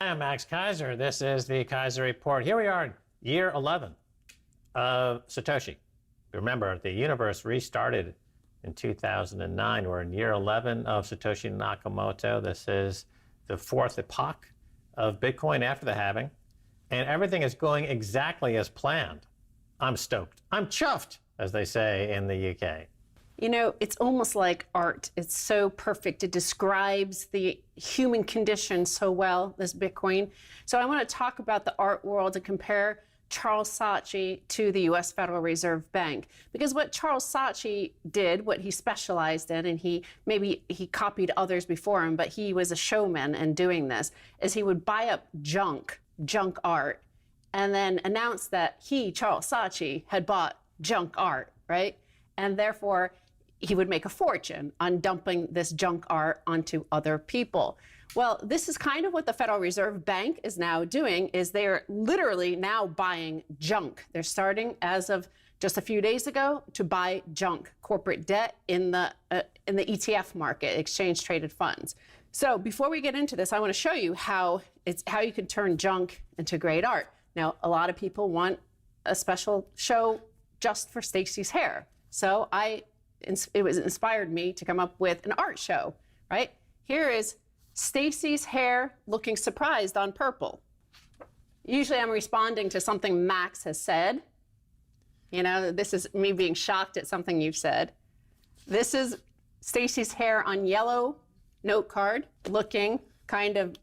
Hi, I'm Max Keiser. This is the Keiser Report. Here we are in year 11 of Satoshi. Remember, the universe restarted in 2009. We're in year 11 of Satoshi Nakamoto. This is the fourth epoch of Bitcoin after the halving. And everything is going exactly as planned. I'm stoked. I'm chuffed, as they say in the UK. You know, it's almost like art. It's so perfect. It describes the human condition so well, this Bitcoin. So I want to talk about the art world and compare Charles Saatchi to the U.S. Federal Reserve Bank. Because what Charles Saatchi did, what he specialized in, and he copied others before him, but he was a showman in doing this, is he would buy up junk art, and then announce that he, Charles Saatchi, had bought junk art, right? And therefore, he would make a fortune on dumping this junk art onto other people. Well, this is kind of what the Federal Reserve Bank is now doing, is they're literally now buying junk. They're starting, as of just a few days ago, to buy junk, corporate debt in the ETF market, exchange-traded funds. So before we get into this, I want to show you how you can turn junk into great art. Now, a lot of people want a special show just for Stacy's hair. So it was inspired me to come up with an art show, right? Here is Stacy's hair looking surprised on purple. Usually I'm responding to something Max has said. You know, this is me being shocked at something you've said. This is Stacy's hair on yellow note card looking kind of,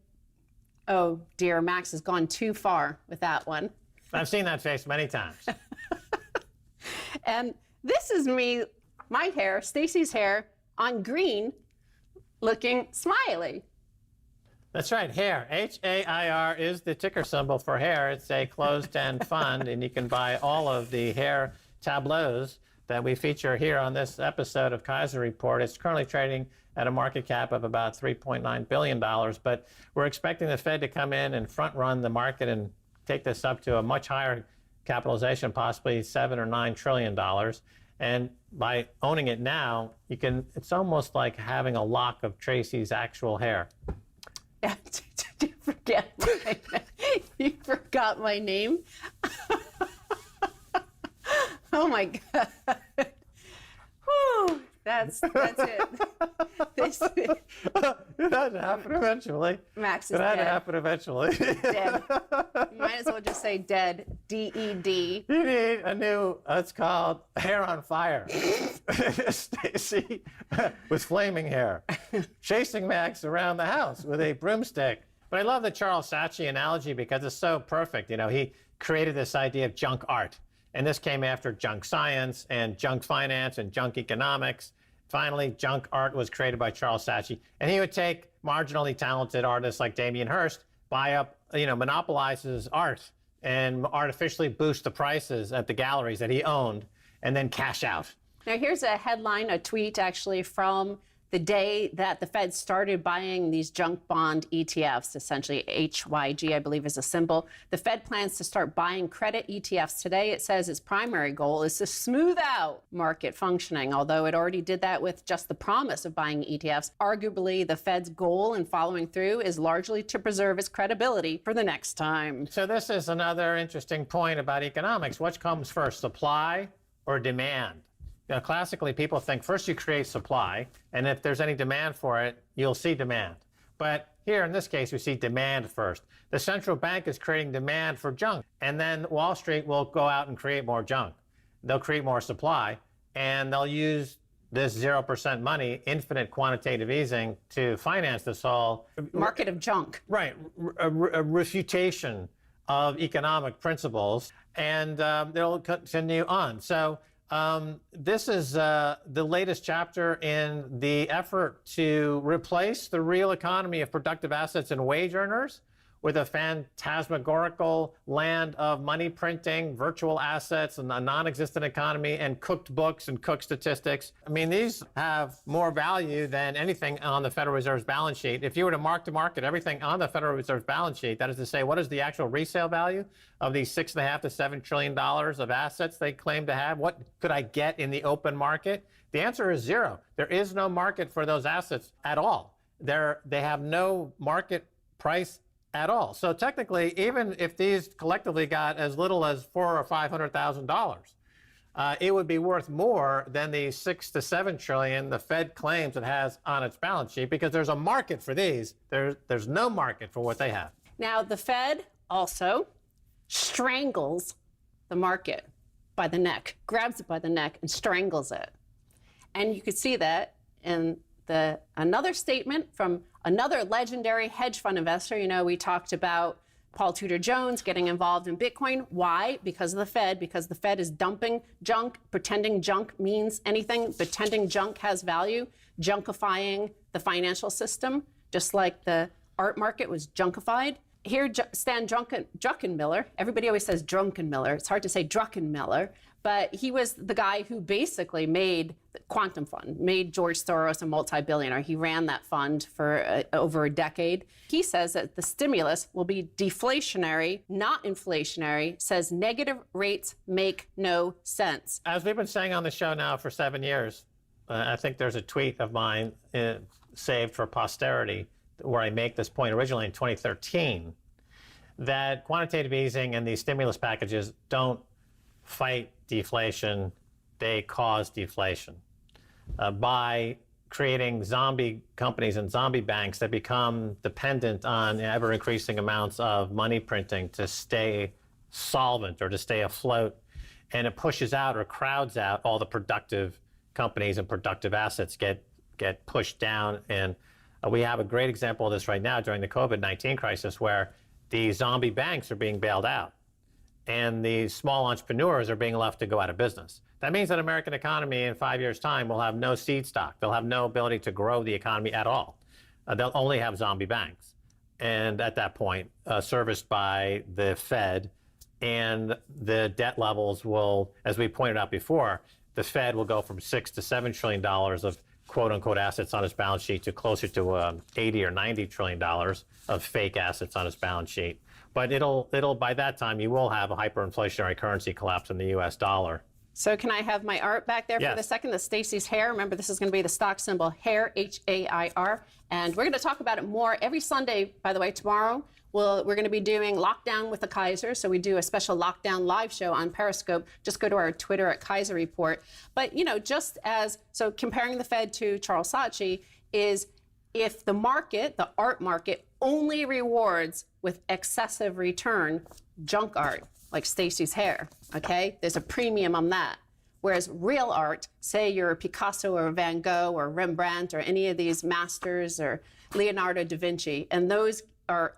oh dear, Max has gone too far with that one. I've seen that face many times. And this is me, my hair, Stacy's hair, on green, looking smiley. That's right, hair. H-A-I-R is the ticker symbol for hair. It's a closed-end fund, and you can buy all of the hair tableaus that we feature here on this episode of Keiser Report. It's currently trading at a market cap of about $3.9 billion, but we're expecting the Fed to come in and front-run the market and take this up to a much higher capitalization, possibly $7 or $9 trillion. And by owning it now, it's almost like having a lock of Tracy's actual hair. Did you forget my name? You forgot my name? Oh my God. Whew, that's it. It had to happen eventually. Max is dead. It had dead. to happen eventually. Dead. You might as well just say dead. D-E-D. You need a new, it's called Hair on Fire. Stacy with flaming hair, chasing Max around the house with a broomstick. But I love the Charles Saatchi analogy because it's so perfect. You know, he created this idea of junk art. And this came after junk science and junk finance and junk economics. Finally, junk art was created by Charles Saatchi. And he would take marginally talented artists like Damien Hirst, buy up, monopolize his art and artificially boost the prices at the galleries that he owned and then cash out. Now here's a headline, a tweet actually from the day that the Fed started buying these junk bond ETFs, essentially HYG, I believe is a symbol. The Fed plans to start buying credit ETFs today. It says its primary goal is to smooth out market functioning, although it already did that with just the promise of buying ETFs. Arguably, the Fed's goal in following through is largely to preserve its credibility for the next time. So this is another interesting point about economics. What comes first, supply or demand? You know, classically, people think first you create supply, and if there's any demand for it, you'll see demand. But here, in this case, we see demand first. The central bank is creating demand for junk, and then Wall Street will go out and create more junk. They'll create more supply, and they'll use this 0% money, infinite quantitative easing, to finance this whole market of junk. Right, a refutation of economic principles, and they'll continue on. So this is the latest chapter in the effort to replace the real economy of productive assets and wage earners with a phantasmagorical land of money printing, virtual assets, and a non-existent economy, and cooked books and cooked statistics. I mean, these have more value than anything on the Federal Reserve's balance sheet. If you were to market everything on the Federal Reserve's balance sheet, that is to say, what is the actual resale value of these $6.5 to $7 trillion of assets they claim to have? What could I get in the open market? The answer is zero. There is no market for those assets at all. They have no market price at all. So technically, even if these collectively got as little as $400,000 or $500,000, it would be worth more than the 6 to 7 trillion the Fed claims it has on its balance sheet, because there's a market for these. There's no market for what they have. Now, the Fed also strangles the market by the neck, grabs it by the neck and strangles it. And you could see that in another statement from another legendary hedge fund investor. You know, we talked about Paul Tudor Jones getting involved in Bitcoin. Why? Because of the Fed, because the Fed is dumping junk, pretending junk means anything, pretending junk has value, junkifying the financial system, just like the art market was junkified. Here, Stan Druckenmiller, everybody always says Druckenmiller. It's hard to say Druckenmiller, but he was the guy who basically made the Quantum Fund, made George Soros a multi-billionaire. He ran that fund for over a decade. He says that the stimulus will be deflationary, not inflationary, says negative rates make no sense. As we've been saying on the show now for 7 years, I think there's a tweet of mine saved for posterity where I make this point originally in 2013, that quantitative easing and these stimulus packages don't fight deflation, they cause deflation by creating zombie companies and zombie banks that become dependent on ever-increasing amounts of money printing to stay solvent or to stay afloat. And it pushes out or crowds out all the productive companies, and productive assets get pushed down. And we have a great example of this right now during the COVID-19 crisis, where the zombie banks are being bailed out and the small entrepreneurs are being left to go out of business. That means that American economy in 5 years' time will have no seed stock. They'll have no ability to grow the economy at all. They'll only have zombie banks. And at that point, serviced by the Fed, and the debt levels will, as we pointed out before, the Fed will go from $6 to $7 trillion of quote-unquote assets on its balance sheet to closer to 80 or 90 trillion dollars of fake assets on its balance sheet. But it'll by that time, you will have a hyperinflationary currency collapse in the U.S. dollar. So can I have my art back there for the second? The Stacy's hair. Remember, this is going to be the stock symbol HAIR, H-A-I-R. And we're going to talk about it more every Sunday, by the way, tomorrow. We're going to be doing Lockdown with the Keiser. So we do a special Lockdown live show on Periscope. Just go to our Twitter at Keiser Report. But, you know, so comparing the Fed to Charles Saatchi is, if the market, the art market, only rewards with excessive return junk art, like Stacy's hair, okay? There's a premium on that. Whereas real art, say you're a Picasso or a Van Gogh or Rembrandt or any of these masters or Leonardo da Vinci, and those are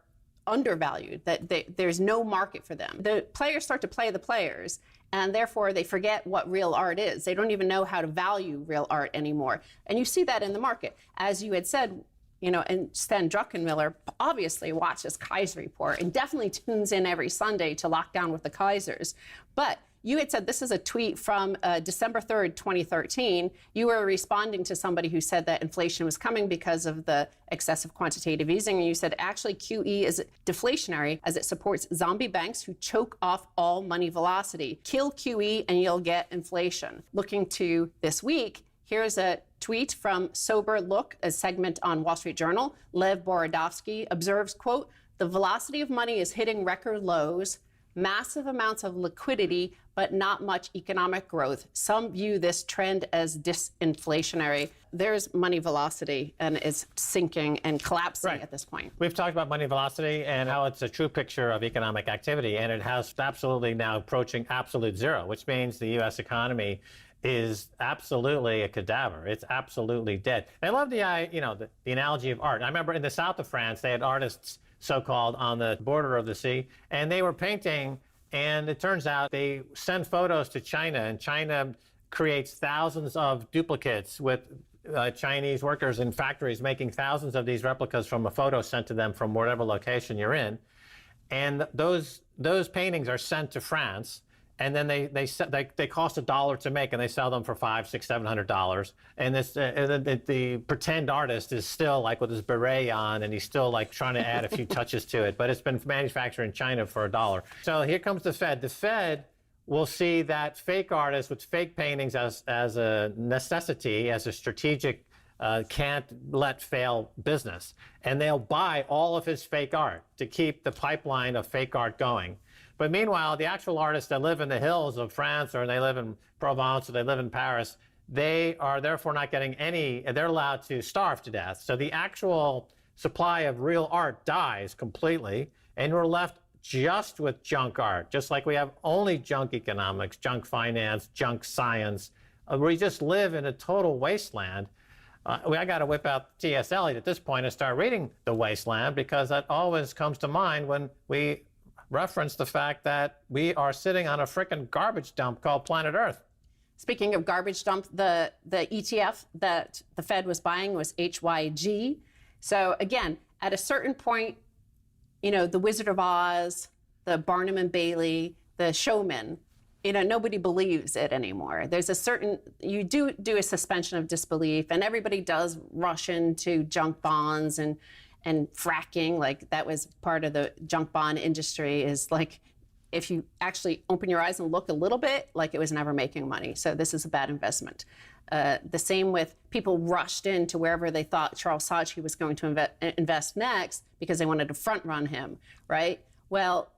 undervalued, that there's no market for them. The players start to play the players, and therefore they forget what real art is. They don't even know how to value real art anymore. And you see that in the market. As you had said, you know, and Stan Druckenmiller obviously watches Keiser Report and definitely tunes in every Sunday to Lockdown with the Keisers. But you had said, this is a tweet from December 3rd, 2013. You were responding to somebody who said that inflation was coming because of the excessive quantitative easing. And you said, actually, QE is deflationary as it supports zombie banks who choke off all money velocity. Kill QE and you'll get inflation. Looking to this week, here's a tweet from Sober Look, a segment on Wall Street Journal. Lev Borodovsky observes, quote, "The velocity of money is hitting record lows, massive amounts of liquidity, but not much economic growth. Some view this trend as disinflationary." There's money velocity, and it's sinking and collapsing at this point. We've talked about money velocity and how it's a true picture of economic activity, and it has absolutely now approaching absolute zero, which means the U.S. economy is absolutely a cadaver. It's absolutely dead. I love the analogy of art. I remember in the south of France, they had artists, so-called, on the border of the sea, and they were painting, and it turns out they send photos to China, and China creates thousands of duplicates with Chinese workers in factories making thousands of these replicas from a photo sent to them from whatever location you're in. And those paintings are sent to France, and then they cost $1 to make, and they sell them for $500, $600, $700. And the pretend artist is still like with his beret on, and he's still like trying to add a few touches to it. But it's been manufactured in China for $1. So here comes the Fed. The Fed will see that fake artists with fake paintings as a necessity, as a strategic can't let fail business. And they'll buy all of his fake art to keep the pipeline of fake art going. But meanwhile, the actual artists that live in the hills of France, or they live in Provence, or they live in Paris, they are therefore not getting any, they're allowed to starve to death. So the actual supply of real art dies completely, and we're left just with junk art, just like we have only junk economics, junk finance, junk science. We just live in a total wasteland. I got to whip out T.S. Eliot at this point and start reading The Wasteland, because that always comes to mind when we reference the fact that we are sitting on a frickin' garbage dump called planet Earth. Speaking of garbage dump, the ETF that the Fed was buying was HYG. So again, at a certain point, you know, the Wizard of Oz, the Barnum and Bailey, the Showman, you know, nobody believes it anymore. There's a certain, you do a suspension of disbelief, and everybody does rush into junk bonds and fracking. Like, that was part of the junk bond industry, is like, if you actually open your eyes and look a little bit, like, it was never making money. So this is a bad investment. The same with people rushed into wherever they thought Charles Saatchi was going to invest next because they wanted to front run him, right? Well,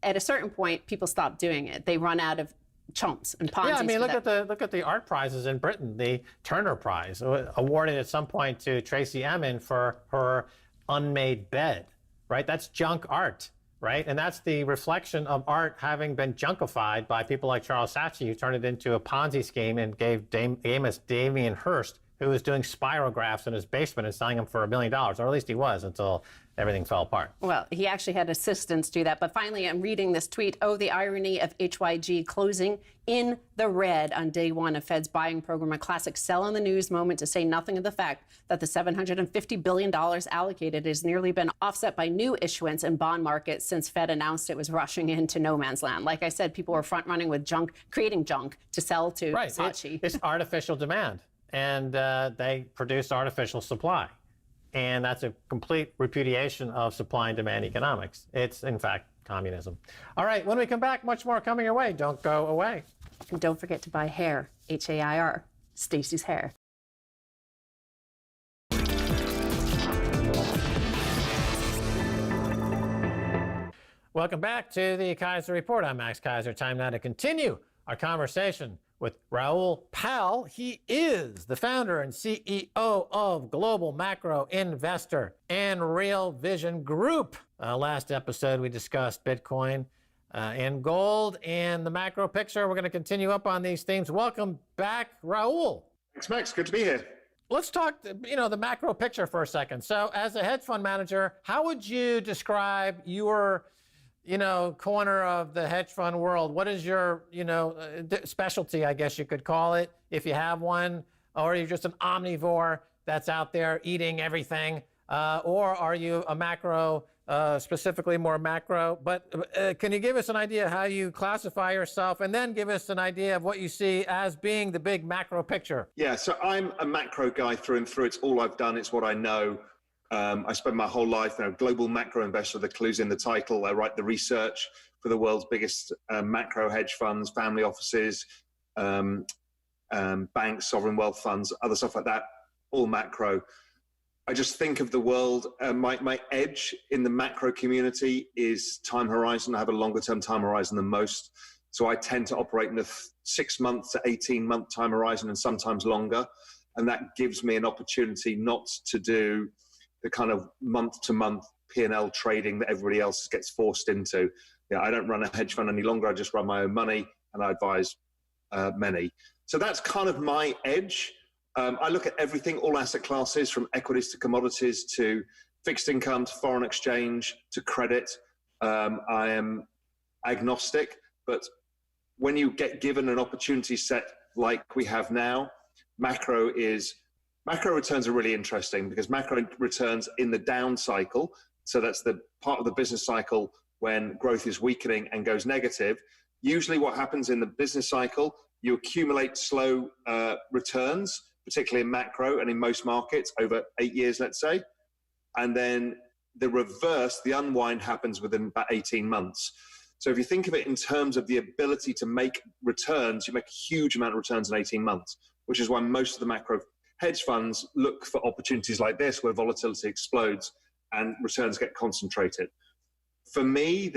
at a certain point, people stop doing it. They run out of chumps and Ponzi's. Yeah, I mean, look at the art prizes in Britain. The Turner Prize, awarded at some point to Tracy Emin for her unmade bed, right? That's junk art, right? And that's the reflection of art having been junkified by people like Charles Saatchi, who turned it into a Ponzi scheme and gave Amos Damien Hirst, who was doing spirographs in his basement and selling them for $1 million, or at least he was, until everything fell apart. Well, he actually had assistants do that. But finally, I'm reading this tweet. Oh, the irony of HYG closing in the red on day one of Fed's buying program. A classic sell on the news moment, to say nothing of the fact that the $750 billion allocated has nearly been offset by new issuance in bond markets since Fed announced it was rushing into no man's land. Like I said, people were front running with junk, creating junk to sell to Saatchi. It's artificial demand, and they produce artificial supply. And that's a complete repudiation of supply and demand economics. It's, in fact, communism. All right, when we come back, much more coming your way. Don't go away. And don't forget to buy hair, H-A-I-R, Stacy's Hair. Welcome back to the Keiser Report. I'm Max Keiser. Time now to continue our conversation with Raoul Pal. He is the founder and CEO of Global Macro Investor and Real Vision Group. Last episode, we discussed Bitcoin and gold and the macro picture. We're going to continue up on these themes. Welcome back, Raoul. Thanks, Max. Good to be here. Let's talk, the macro picture for a second. So as a hedge fund manager, how would you describe your corner of the hedge fund world? What is your, specialty, I guess you could call it, if you have one? Or are you just an omnivore that's out there eating everything? Or are you a macro, specifically more macro? But can you give us an idea how you classify yourself, and then give us an idea of what you see as being the big macro picture? Yeah, so I'm a macro guy through and through. It's all I've done. It's what I know. I spent my whole life, global macro investor, the clue's in the title. I write the research for the world's biggest macro hedge funds, family offices, banks, sovereign wealth funds, other stuff like that, all macro. I just think of the world, my edge in the macro community is time horizon. I have a longer term time horizon than most. So I tend to operate in the 6 month to 18-month time horizon, and sometimes longer. And that gives me an opportunity not to do the kind of month-to-month P&L trading that everybody else gets forced into. I don't run a hedge fund any longer. I just run my own money, and I advise many. So that's kind of my edge. I look at everything, all asset classes, from equities to commodities to fixed income to foreign exchange to credit. I am agnostic, but when you get given an opportunity set like we have now, macro returns are really interesting, because macro returns in the down cycle, so that's the part of the business cycle when growth is weakening and goes negative. Usually what happens in the business cycle, you accumulate slow returns, particularly in macro and in most markets over 8 years, let's say. And then the reverse, the unwind, happens within about 18 months. So if you think of it in terms of the ability to make returns, you make a huge amount of returns in 18 months, which is why most of the macro hedge funds look for opportunities like this where volatility explodes and returns get concentrated. For me,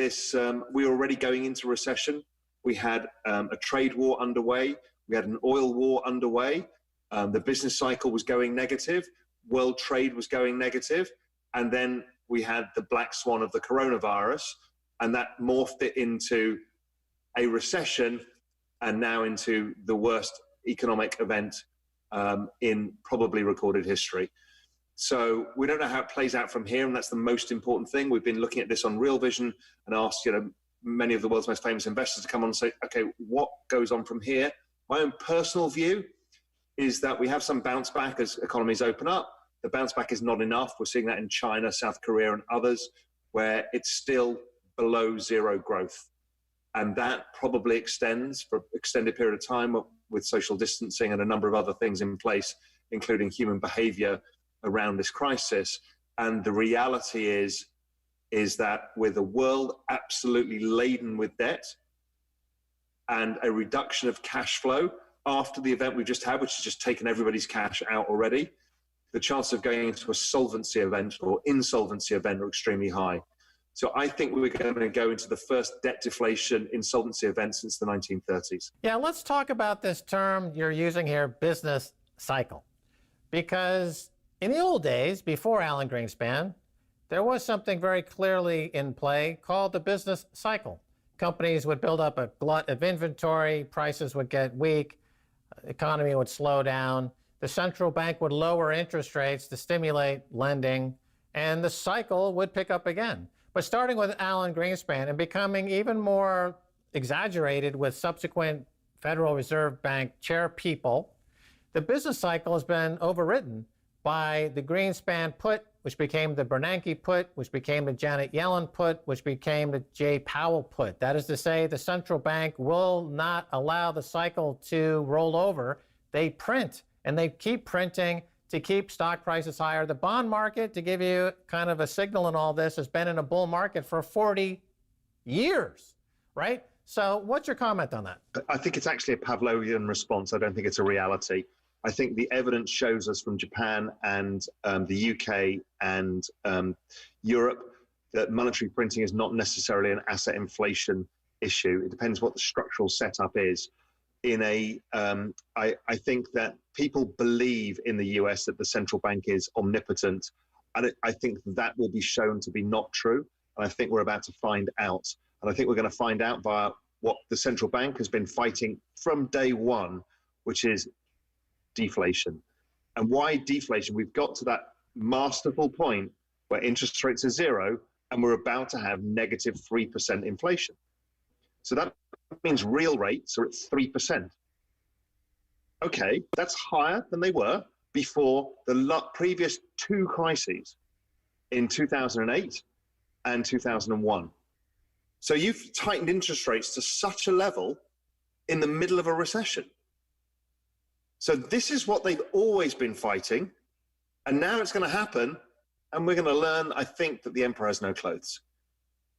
we're already going into recession. We had a trade war underway. We had an oil war underway. The business cycle was going negative. World trade was going negative. And then we had the black swan of the coronavirus, and that morphed it into a recession and now into the worst economic event in probably recorded history. So we don't know how it plays out from here, and that's the most important thing. We've been looking at this on Real Vision and asked, many of the world's most famous investors to come on and say, okay, what goes on from here? My own personal view is that we have some bounce back as economies open up. The bounce back is not enough. We're seeing that in China, South Korea, and others, where it's still below zero growth. And that probably extends for an extended period of time with social distancing and a number of other things in place, including human behavior around this crisis. And the reality is that with a world absolutely laden with debt and a reduction of cash flow after the event we just had, which has just taken everybody's cash out already, the chance of going into a solvency event or insolvency event are extremely high. So I think we're going to go into the first debt deflation insolvency event since the 1930s. Yeah, let's talk about this term you're using here, business cycle. Because in the old days, before Alan Greenspan, there was something very clearly in play called the business cycle. Companies would build up a glut of inventory, prices would get weak, the economy would slow down, the central bank would lower interest rates to stimulate lending, and the cycle would pick up again. But starting with Alan Greenspan and becoming even more exaggerated with subsequent Federal Reserve Bank chair people, the business cycle has been overridden by the Greenspan put, which became the Bernanke put, which became the Janet Yellen put, which became the Jay Powell put. That is to say, the central bank will not allow the cycle to roll over. They print, and they keep printing to keep stock prices higher. The bond market, to give you kind of a signal in all this, has been in a bull market for 40 years, right? So what's your comment on that? I think it's actually a Pavlovian response. I don't think it's a reality. I think the evidence shows us from Japan and the UK and Europe that monetary printing is not necessarily an asset inflation issue. It depends what the structural setup is. I think that people believe in the US that the central bank is omnipotent. And I think that will be shown to be not true. And I think we're about to find out. And I think we're going to find out via what the central bank has been fighting from day one, which is deflation. And why deflation? We've got to that masterful point where interest rates are zero and we're about to have negative 3% inflation. So that means real rates are at 3%. Okay, that's higher than they were before the previous two crises in 2008 and 2001. So you've tightened interest rates to such a level in the middle of a recession. So this is what they've always been fighting, and now it's going to happen, and we're going to learn, I think, that the emperor has no clothes.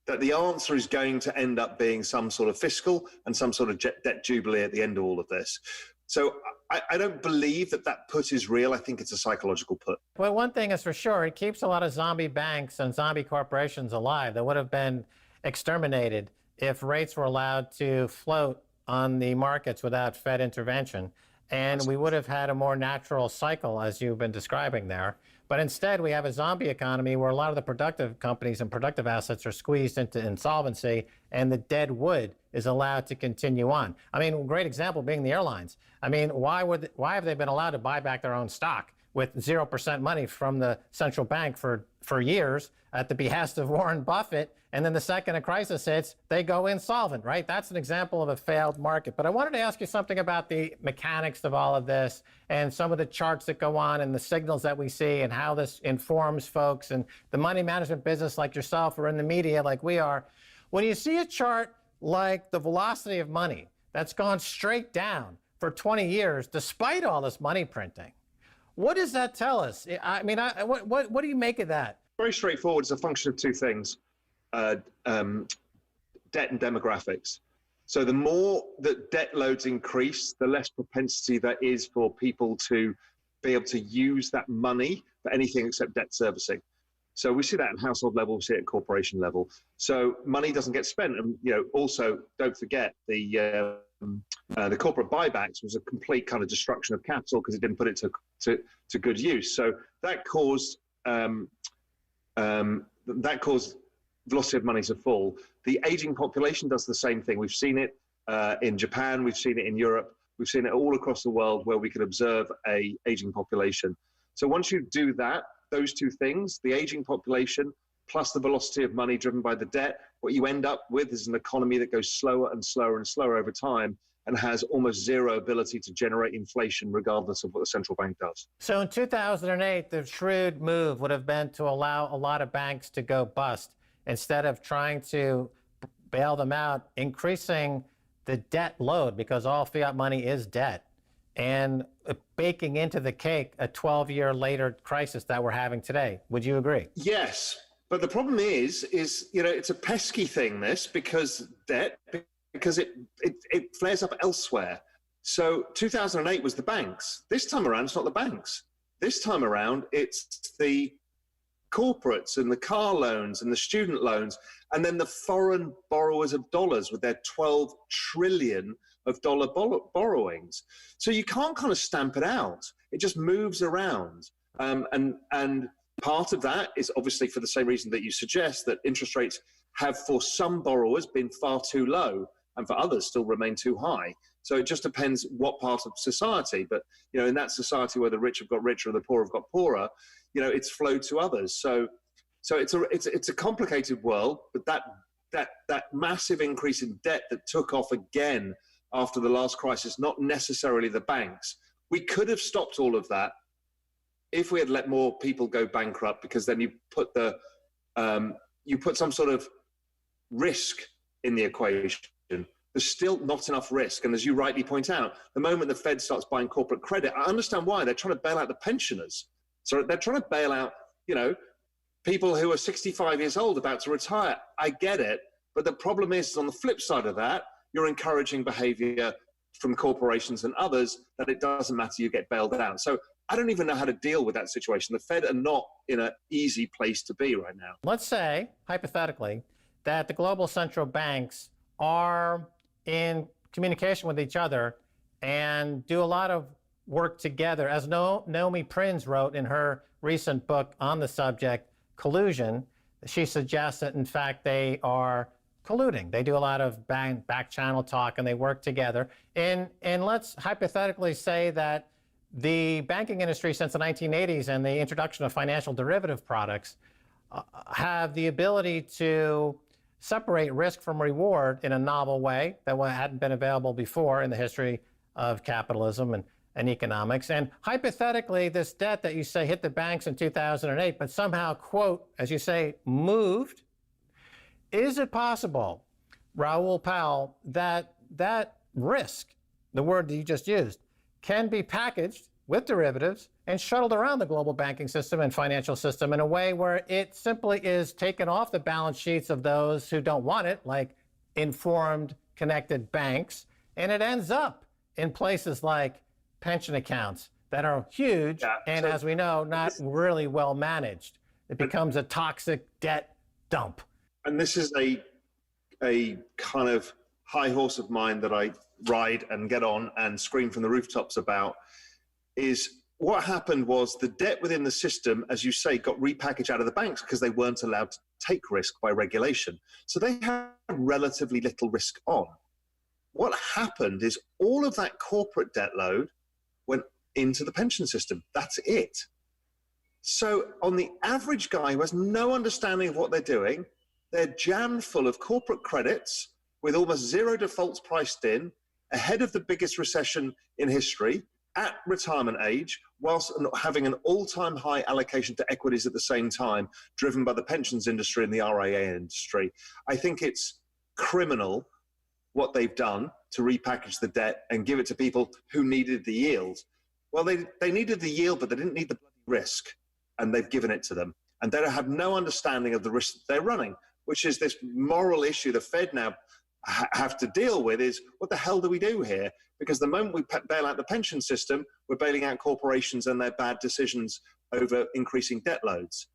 That the answer is going to end up being some sort of fiscal and some sort of debt jubilee at the end of all of this. So I don't believe that put is real. I think it's a psychological put. Well, one thing is for sure, it keeps a lot of zombie banks and zombie corporations alive that would have been exterminated if rates were allowed to float on the markets without Fed intervention. And we would have had a more natural cycle, as you've been describing there. But instead, we have a zombie economy where a lot of the productive companies and productive assets are squeezed into insolvency, and the dead wood is allowed to continue on. I mean, a great example being the airlines. I mean, why have they been allowed to buy back their own stock with 0% money from the central bank for years at the behest of Warren Buffett? And then the second a crisis hits, they go insolvent, right? That's an example of a failed market. But I wanted to ask you something about the mechanics of all of this and some of the charts that go on and the signals that we see and how this informs folks and the money management business like yourself or in the media like we are. When you see a chart like the velocity of money that's gone straight down for 20 years despite all this money printing, what does that tell us? I mean, what do you make of that? Very straightforward. It's a function of two things. Debt and demographics. So the more that debt loads increase, the less propensity there is for people to be able to use that money for anything except debt servicing. So we see that at household level, we see it at corporation level. So money doesn't get spent. And, also don't forget the corporate buybacks was a complete kind of destruction of capital because it didn't put it to good use. So that caused velocity of money to fall. The aging population does the same thing. We've seen it in Japan, we've seen it in Europe, we've seen it all across the world where we can observe a aging population. So once you do that, those two things, the aging population plus the velocity of money driven by the debt, what you end up with is an economy that goes slower and slower and slower over time and has almost zero ability to generate inflation regardless of what the central bank does. So in 2008, the shrewd move would have been to allow a lot of banks to go bust instead of trying to bail them out, increasing the debt load because all fiat money is debt, and baking into the cake a 12-year later crisis that we're having today. Would you agree? Yes, but the problem is it's a pesky thing, this, because it flares up elsewhere. So 2008 was the banks. This time around, it's not the banks. This time around, it's the corporates and the car loans and the student loans, and then the foreign borrowers of dollars with their 12 trillion of dollar borrowings. So you can't kind of stamp it out. It just moves around. And part of that is obviously for the same reason that you suggest, that interest rates have for some borrowers been far too low and for others still remain too high. So it just depends what part of society. But, in that society where the rich have got richer and the poor have got poorer, it's flowed to others. So it's a complicated world, but that massive increase in debt that took off again after the last crisis, not necessarily the banks. We could have stopped all of that if we had let more people go bankrupt, because then you put some sort of risk in the equation. There's still not enough risk. And as you rightly point out, the moment the Fed starts buying corporate credit, I understand why. They're trying to bail out the pensioners. So they're trying to bail out, people who are 65 years old about to retire. I get it. But the problem is, on the flip side of that, you're encouraging behavior from corporations and others that it doesn't matter, you get bailed out. So I don't even know how to deal with that situation. The Fed are not in an easy place to be right now. Let's say, hypothetically, that the global central banks are in communication with each other and do a lot of work together. As Naomi Prinz wrote in her recent book on the subject, Collusion, she suggests that, in fact, they are colluding. They do a lot of back channel talk and they work together. And let's hypothetically say that the banking industry since the 1980s and the introduction of financial derivative products have the ability to separate risk from reward in a novel way that hadn't been available before in the history of capitalism and economics. And hypothetically, this debt that you say hit the banks in 2008, but somehow, quote, as you say, moved. Is it possible, Raoul Pal, that risk, the word that you just used, can be packaged with derivatives and shuttled around the global banking system and financial system in a way where it simply is taken off the balance sheets of those who don't want it, like informed, connected banks, and it ends up in places like pension accounts that are huge and, as we know, not really well managed. It becomes a toxic debt dump. And this is a kind of high horse of mine that I ride and get on and scream from the rooftops about, is what happened was the debt within the system, as you say, got repackaged out of the banks because they weren't allowed to take risk by regulation. So they had relatively little risk on. What happened is all of that corporate debt load went into the pension system. That's it. So on the average guy who has no understanding of what they're doing, they're jammed full of corporate credits with almost zero defaults priced in, ahead of the biggest recession in history, at retirement age, whilst having an all-time high allocation to equities at the same time, driven by the pensions industry and the RIA industry. I think it's criminal what they've done to repackage the debt and give it to people who needed the yield. Well, they needed the yield, but they didn't need the risk, and they've given it to them. And they have no understanding of the risk they're running, which is this moral issue the Fed now have to deal with, is what the hell do we do here? Because the moment we bail out the pension system, we're bailing out corporations and their bad decisions over increasing debt loads.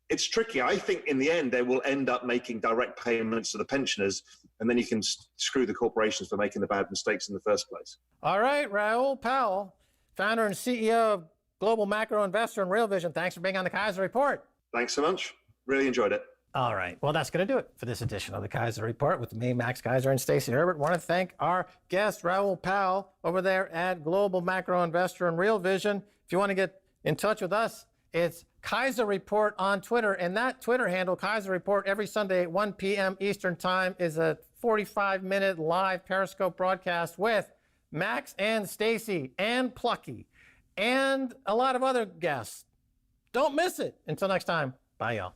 It's tricky. I think in the end, they will end up making direct payments to the pensioners, and then you can screw the corporations for making the bad mistakes in the first place. All right, Raoul Pal, founder and CEO of Global Macro Investor and Real Vision. Thanks for being on the Keiser Report. Thanks so much. Really enjoyed it. All right. Well, that's going to do it for this edition of the Keiser Report with me, Max Keiser, and Stacy Herbert. Want to thank our guest, Raoul Pal, over there at Global Macro Investor and Real Vision. If you want to get in touch with us, it's Keiser Report on Twitter. And that Twitter handle, Keiser Report, every Sunday at 1 p.m. Eastern Time is a 45-minute live Periscope broadcast with Max and Stacy and Plucky and a lot of other guests. Don't miss it. Until next time, bye, y'all.